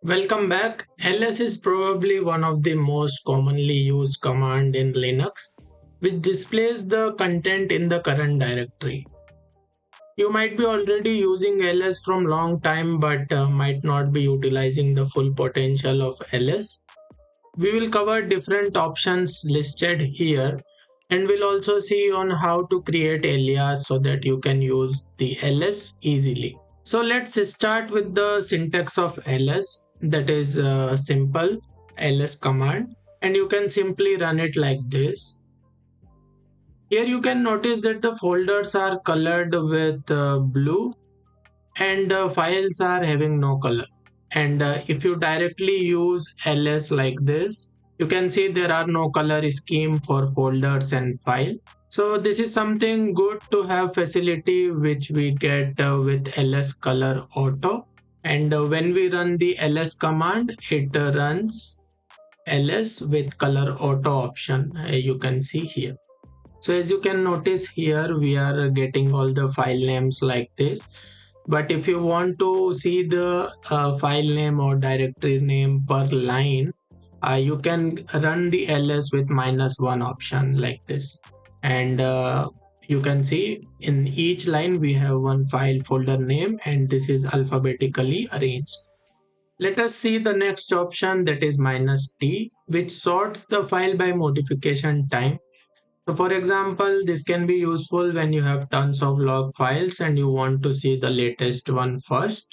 Welcome back. ls is probably one of the most commonly used command in Linux, which displays the content in the current directory. You might be already using ls from long time but might not be utilizing the full potential of ls. We will cover different options listed here, and we'll also see on how to create alias so that you can use the ls easily. So let's start with the syntax of ls, that is simple ls command, and you can simply run it like this. Here you can notice that the folders are colored with blue and files are having no color. And if you directly use ls like this, you can see there are no color scheme for folders and file. So this is something good to have facility which we get with ls color auto. And when we run the ls command, it runs ls with color auto option, you can see here. So as you can notice here, we are getting all the file names like this. But if you want to see the file name or directory name per line, you can run the ls with -1 option like this. And you can see in each line we have one file folder name, and this is alphabetically arranged. Let us see the next option, that is -t, which sorts the file by modification time. So for example, this can be useful when you have tons of log files and you want to see the latest one first.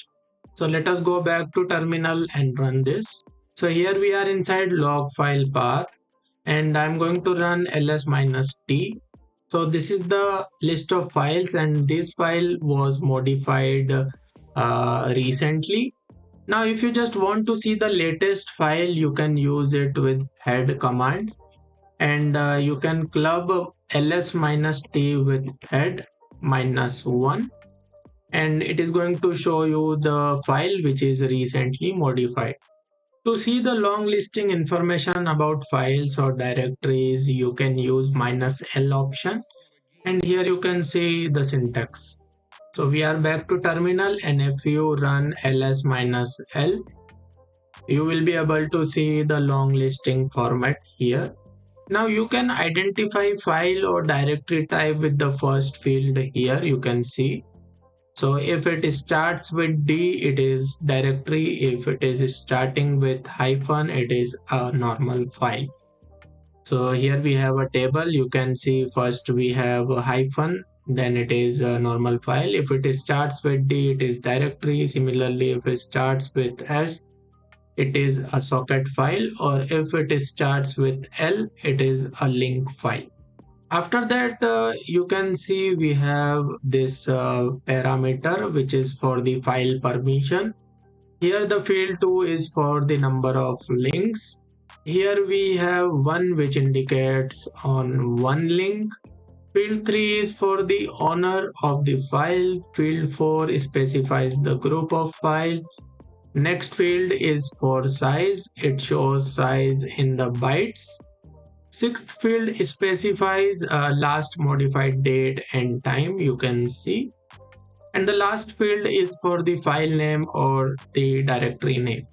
So let us go back to terminal and run this. So here we are inside log file path, and I'm going to run ls-t. So this is the list of files, and this file was modified recently. Now if you just want to see the latest file, you can use it with head command, and you can club ls-t with head -1, and it is going to show you the file which is recently modified. To see the long listing information about files or directories, you can use -l option, and here you can see the syntax. So we are back to terminal, and if you run ls-l, you will be able to see the long listing format here. Now you can identify file or directory type with the first field here, you can see. So if it starts with D, it is directory. If it is starting with hyphen, it is a normal file. So here we have a table. You can see first we have a hyphen, then it is a normal file. If it starts with D, it is directory. Similarly, if it starts with S, it is a socket file, or if it starts with L, it is a link file. After that, you can see we have this parameter which is for the file permission. Here the field 2 is for the number of links. Here we have 1 which indicates on one link. Field 3 is for the owner of the file. Field 4 specifies the group of file. Next field is for size. It shows size in the bytes. Sixth field specifies last modified date and time, you can see. And the last field is for the file name or the directory name.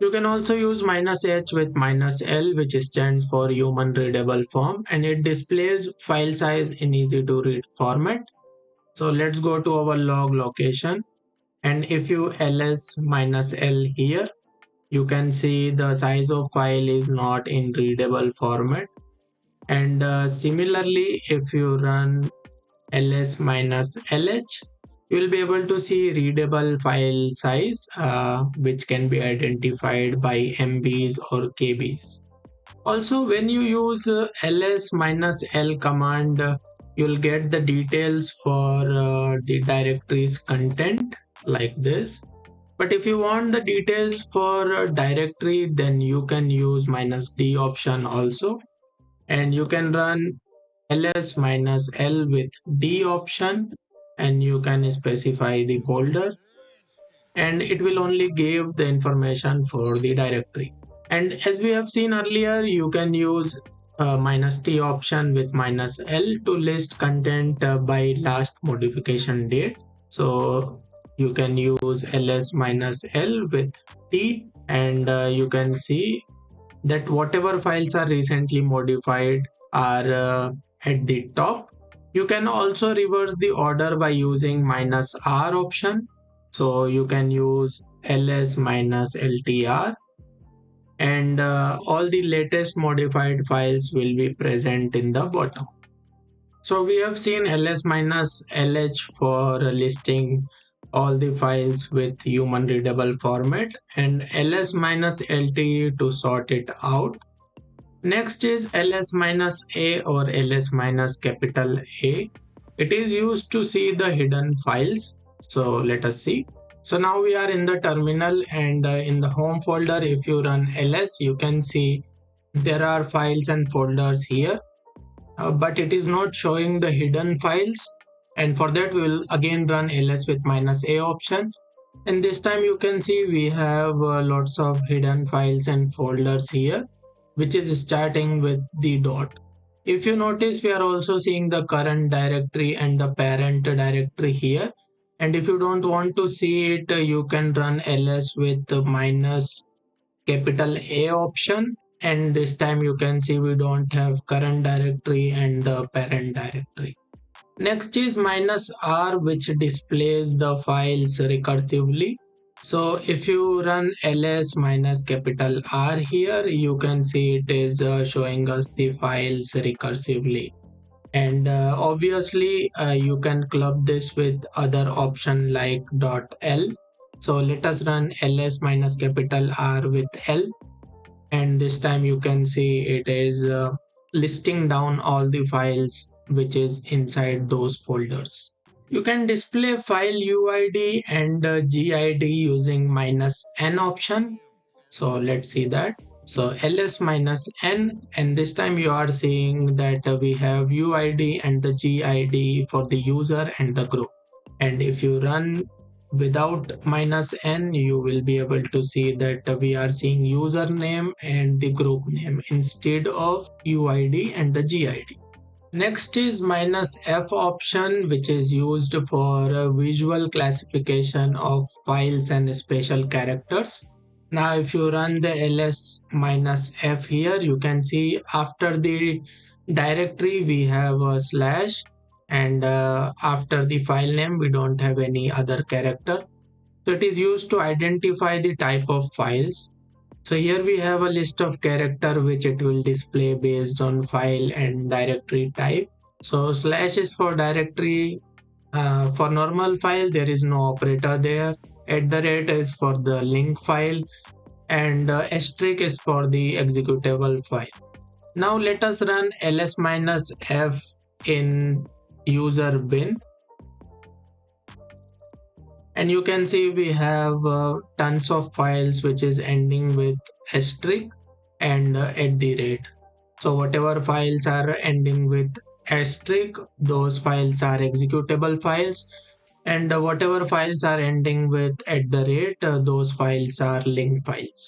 You can also use -h with -l, which stands for human readable form, and it displays file size in easy to read format. So let's go to our log location, and if you ls-l here, you can see the size of file is not in readable format. And similarly, if you run ls-lh, you will be able to see readable file size, which can be identified by MBs or KBs. Also, when you use ls-l command, you'll get the details for the directory's content like this. But if you want the details for a directory, then you can use -d option also, and you can run ls-l with d option, and you can specify the folder, and it will only give the information for the directory. And as we have seen earlier, you can use -t option with -l to list content by last modification date. So you can use ls-l with t, and you can see that whatever files are recently modified are at the top. You can also reverse the order by using -r option. So you can use ls minus ltr, and all the latest modified files will be present in the bottom. So we have seen ls minus lh for listing all the files with human readable format, and ls minus lt to sort it out. Next is ls minus a or ls minus capital A. It is used to see the hidden files. So let us see. So now we are in the terminal, and in the home folder, if you run ls, you can see there are files and folders here, but it is not showing the hidden files. And for that, we will again run ls with -a option. And this time you can see we have lots of hidden files and folders here, which is starting with the dot. If you notice, we are also seeing the current directory and the parent directory here. And if you don't want to see it, you can run ls with the minus capital A option. And this time you can see we don't have current directory and the parent directory. Next is -r, which displays the files recursively. So if you run ls minus capital R here, you can see it is showing us the files recursively. And obviously, you can club this with other option like .l. So let us run ls minus capital R with L, and this time you can see it is listing down all the files which is inside those folders. You can display file UID and GID using -n option. So let's see that. So ls minus n, and this time you are seeing that we have UID and the GID for the user and the group. And if you run without -n, you will be able to see that we are seeing username and the group name instead of UID and the GID. Next is -f option, which is used for visual classification of files and special characters. Now, if you run the ls -f here, you can see after the directory we have a slash, and after the file name we don't have any other character. So it is used to identify the type of files. So here we have a list of character which it will display based on file and directory type. So slash is for directory. For normal file, there is no operator there. @ is for the link file, and asterisk is for the executable file. Now let us run ls minus f in user bin, and you can see we have tons of files which is ending with asterisk and @. So whatever files are ending with asterisk, those files are executable files, and whatever files are ending with @, those files are link files.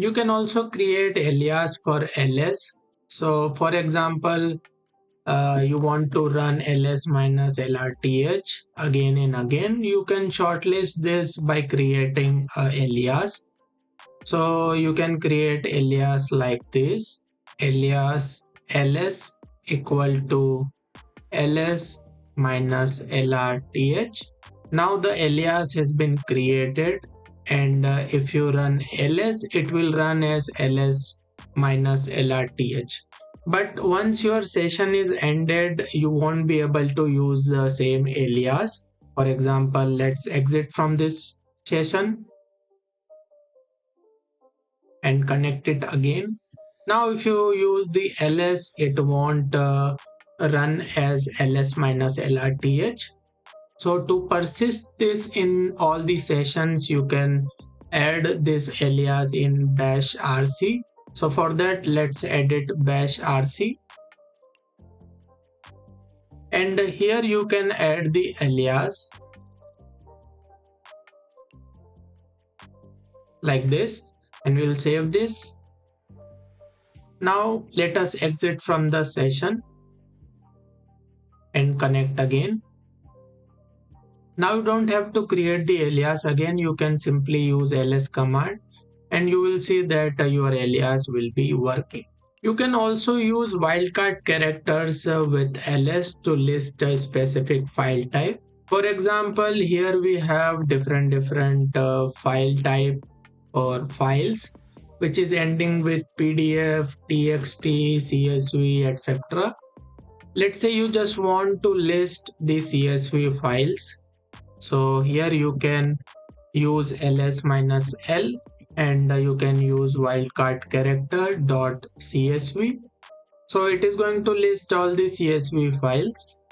You can also create alias for ls. So for example, you want to run ls minus lrth again and again, you can shortlist this by creating a alias. So you can create alias like this: alias ls equal to ls minus lrth. Now the alias has been created, and if you run ls, it will run as ls minus lrth. But once your session is ended, you won't be able to use the same alias. For example, let's exit from this session and connect it again. Now if you use the ls, it won't run as ls minus lrth. So to persist this in all the sessions, you can add this alias in bash rc. So for that, let's edit bash rc, and here you can add the alias like this, and we'll save this. Now let us exit from the session and connect again. Now you don't have to create the alias again, you can simply use ls command. and you will see that your alias will be working. You can also use wildcard characters with ls to list a specific file type. For example, here we have different file type or files which is ending with pdf, txt, csv, etc. Let's say you just want to list the csv files, so here you can use ls minus l, and you can use wildcard character dot csv. So it is going to list all the csv files,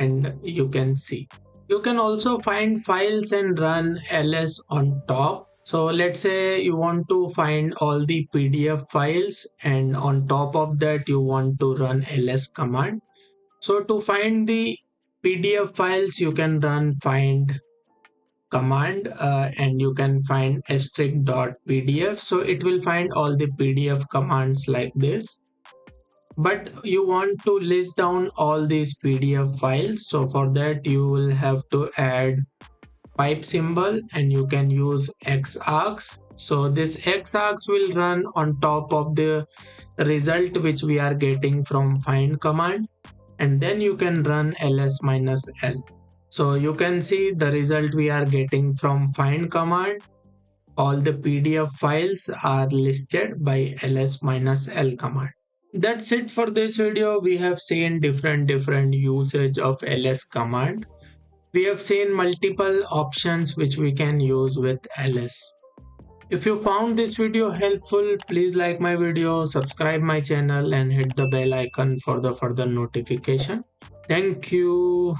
and you can see. You can also find files and run ls on top. So let's say you want to find all the pdf files, and on top of that you want to run ls command. So to find the pdf files, you can run find command, and you can find *.pdf, so it will find all the pdf commands like this. But you want to list down all these pdf files, so for that you will have to add pipe symbol, and you can use xargs. So this xargs will run on top of the result which we are getting from find command, and then you can run ls minus l. So you can see the result we are getting from find command. All the pdf files are listed by ls minus l command. That's it for this video. We have seen different usage of ls command. We have seen multiple options which we can use with ls. If you found this video helpful, please like my video, subscribe my channel, and hit the bell icon for the further notification. Thank you.